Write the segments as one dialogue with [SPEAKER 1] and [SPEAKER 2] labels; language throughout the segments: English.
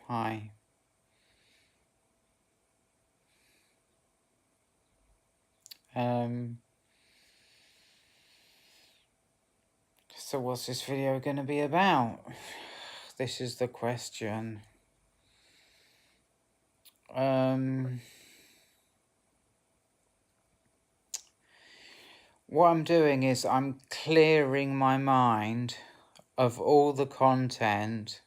[SPEAKER 1] Hi. Um, so what's this video going to be about? This is the question. What I'm doing is I'm clearing my mind of all the content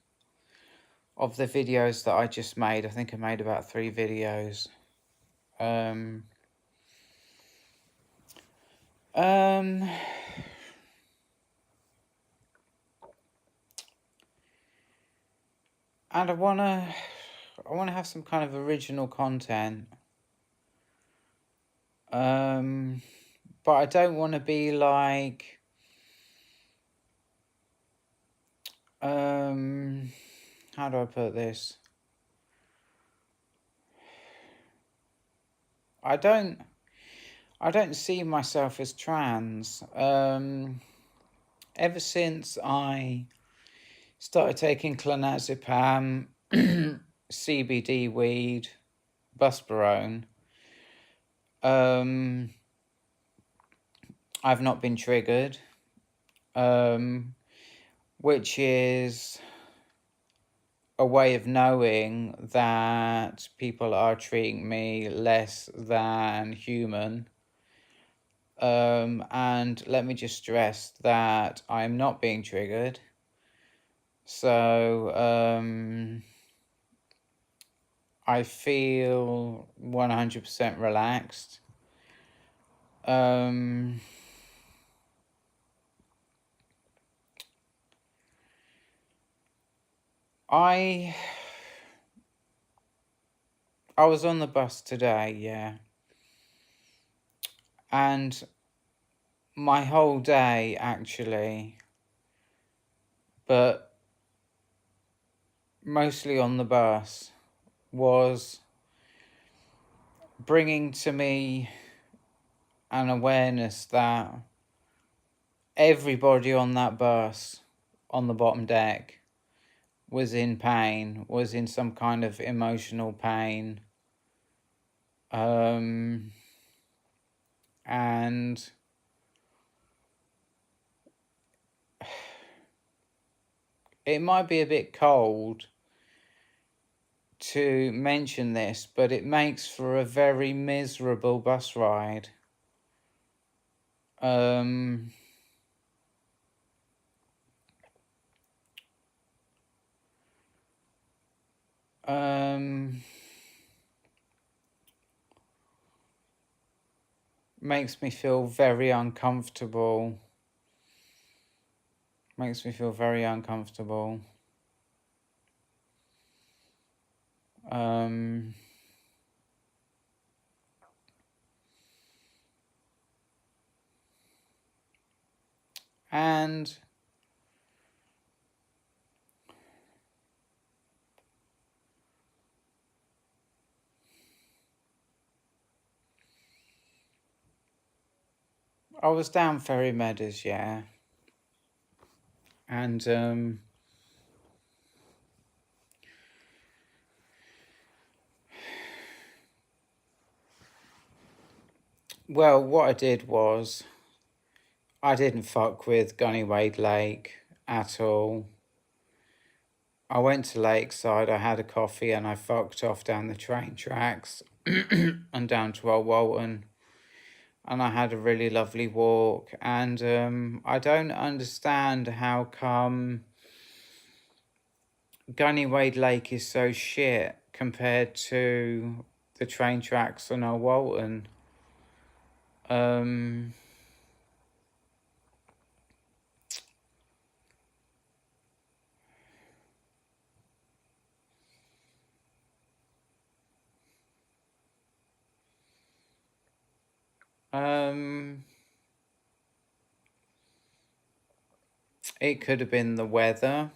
[SPEAKER 1] of the videos that I just made. I think I made about 3 videos. And I wanna have some kind of original content. But I don't want to be like, how do I put this? I don't see myself as trans. Ever since I started taking clonazepam, CBD weed, buspirone, I've not been triggered, which is a way of knowing that people are treating me less than human. And let me just stress that I'm not being triggered. So, I feel 100% relaxed. I was on the bus today, yeah. And my whole day, actually, but mostly on the bus, was bringing to me an awareness that everybody on that bus on the bottom deck was in pain, was in some kind of emotional pain. And it might be a bit cold to mention this, but it makes for a very miserable bus ride. Makes me feel very uncomfortable. Makes me feel very uncomfortable. And I was down Ferry Meadows, yeah. And well, what I did was I didn't fuck with Gunnywade Lake at all. I went to Lakeside, I had a coffee, and I fucked off down the train tracks and down to Old Walton. And I had a really lovely walk. And I don't understand how come Gunnywade Lake is so shit compared to the train tracks on Old Walton. It could have been the weather.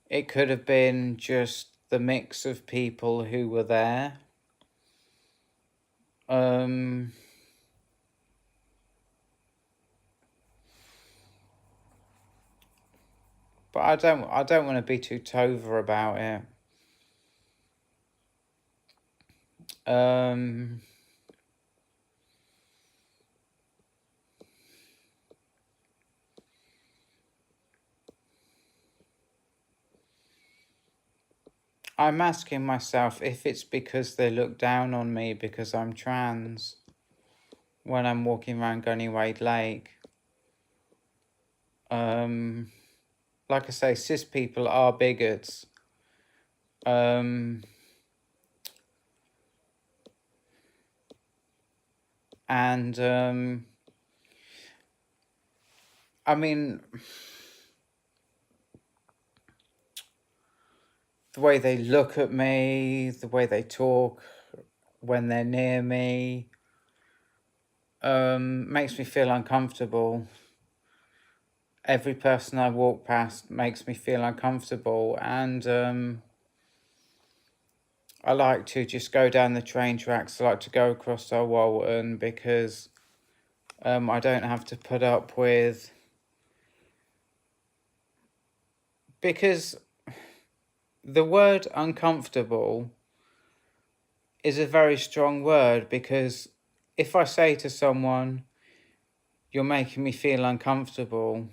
[SPEAKER 1] It could have been just the mix of people who were there. But I don't want to be too tova about it. I'm asking myself if it's because they look down on me because I'm trans when I'm walking around Gunny Wade Lake. Like I say, cis people are bigots. And I mean, the way they look at me, the way they talk when they're near me, makes me feel uncomfortable. Every person I walk past makes me feel uncomfortable, and I like to just go down the train tracks. I like to go across to Walton because I don't have to put up with... Because the word uncomfortable is a very strong word, because if I say to someone, you're making me feel uncomfortable,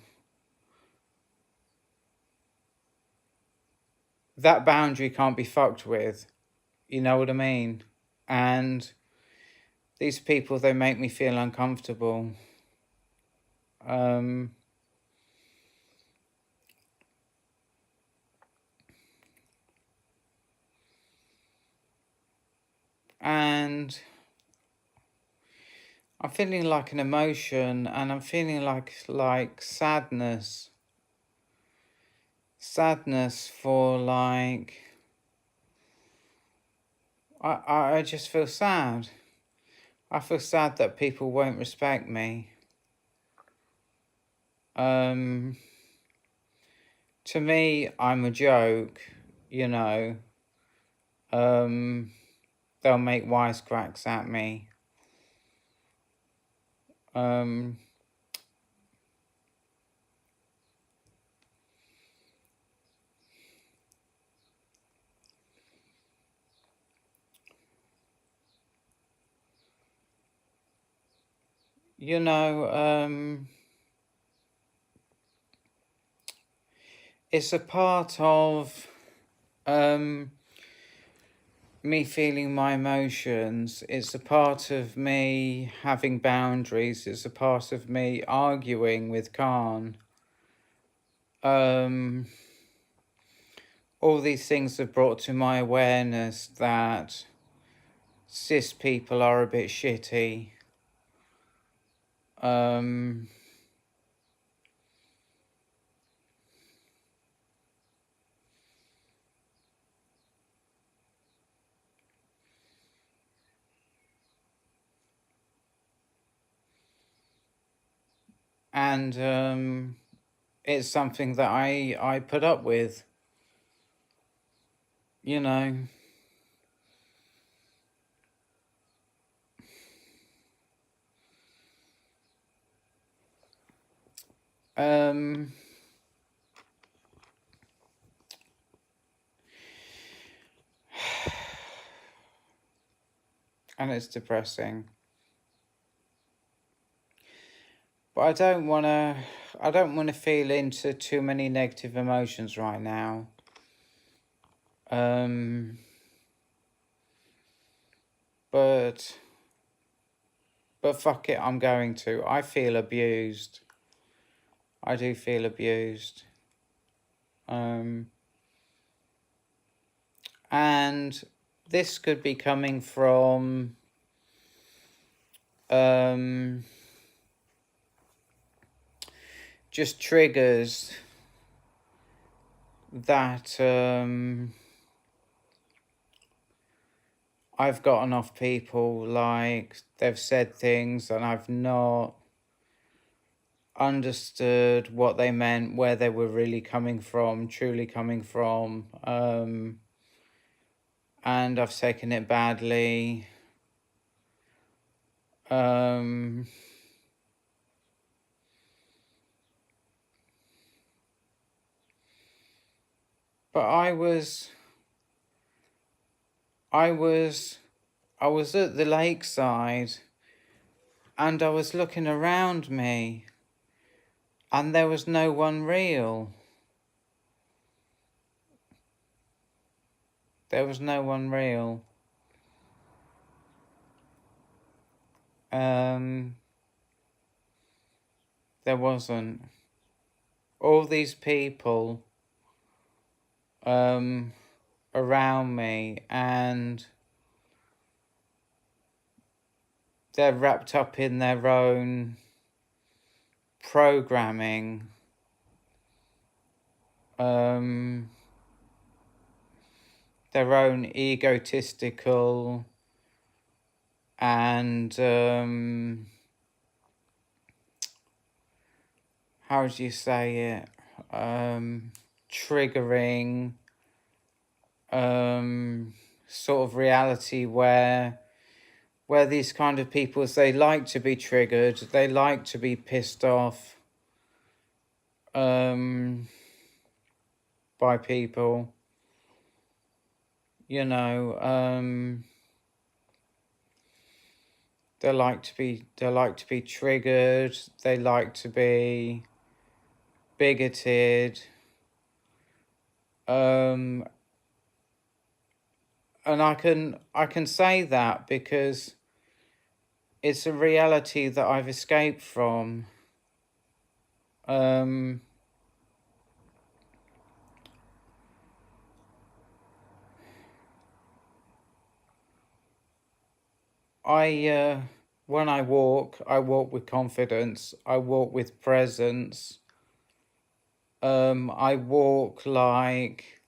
[SPEAKER 1] that boundary can't be fucked with. You know what I mean? And these people, they make me feel uncomfortable. And I'm feeling like an emotion, and I'm feeling like sadness. Sadness for like... I just feel sad. I feel sad that people won't respect me. To me, I'm a joke, you know. They'll make wisecracks at me. You know, it's a part of me feeling my emotions. It's a part of me having boundaries. It's a part of me arguing with Khan. All these things have brought to my awareness that cis people are a bit shitty. And it's something that I put up with, you know. And it's depressing. But I don't want to feel into too many negative emotions right now. But fuck it, I'm going to. I feel abused. I do feel abused. And this could be coming from just triggers that I've gotten off people. Like, they've said things and I've not understood what they meant, where they were really coming from, truly coming from, and I've taken it badly. But I was at the lakeside, and I was looking around me, and there was no one real. There was no one real. There wasn't. All these people around me, and they're wrapped up in their own programming, their own egotistical and how do you say it, triggering sort of reality where these kind of people, they like to be triggered, they like to be pissed off by people, you know. They like to be triggered, they like to be bigoted, and I can say that because it's a reality that I've escaped from. When I walk with confidence. I walk with presence. I walk like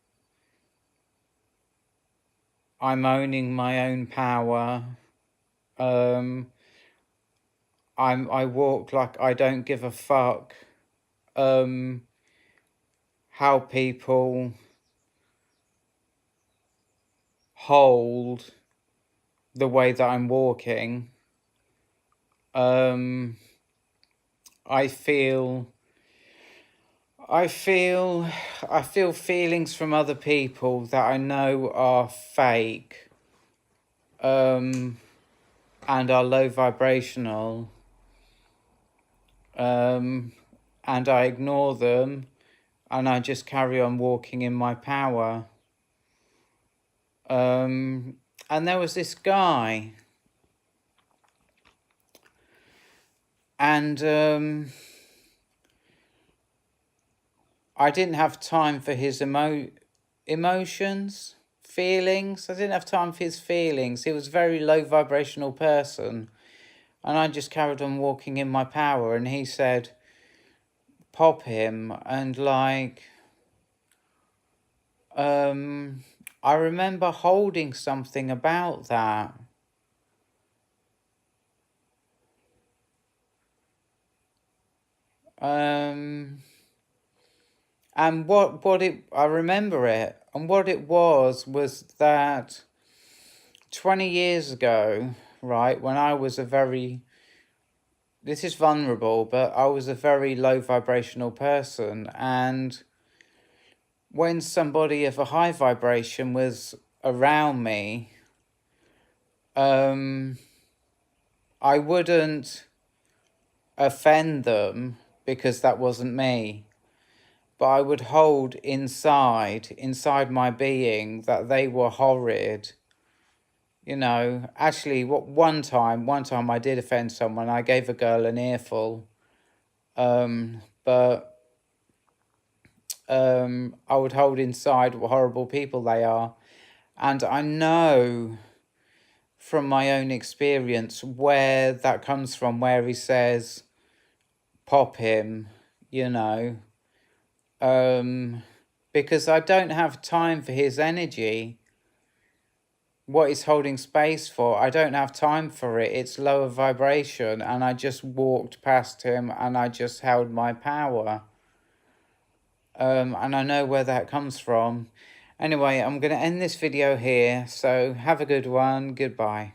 [SPEAKER 1] I'm owning my own power. I walk like I don't give a fuck how people hold the way that I'm walking. I feel feelings from other people that I know are fake, and are low vibrational, and I ignore them, and I just carry on walking in my power. And there was this guy, and I didn't have time for his emotions, feelings. I didn't have time for his feelings. He was a very low vibrational person, and I just carried on walking in my power. And he said, pop him, and like, I remember holding something about that. And I remember it, and what it was that 20 years ago, right, when I was this is vulnerable, but I was a very low vibrational person, and when somebody of a high vibration was around me, I wouldn't offend them because that wasn't me. But I would hold inside my being that they were horrid. You know, actually, one time I did offend someone. I gave a girl an earful. But I would hold inside what horrible people they are. And I know from my own experience where that comes from, where he says, pop him, you know. Because I don't have time for his energy. What he's holding space for, I don't have time for it. It's lower vibration, and I just walked past him, and I just held my power. And I know where that comes from. Anyway, I'm going to end this video here, so have a good one. Goodbye.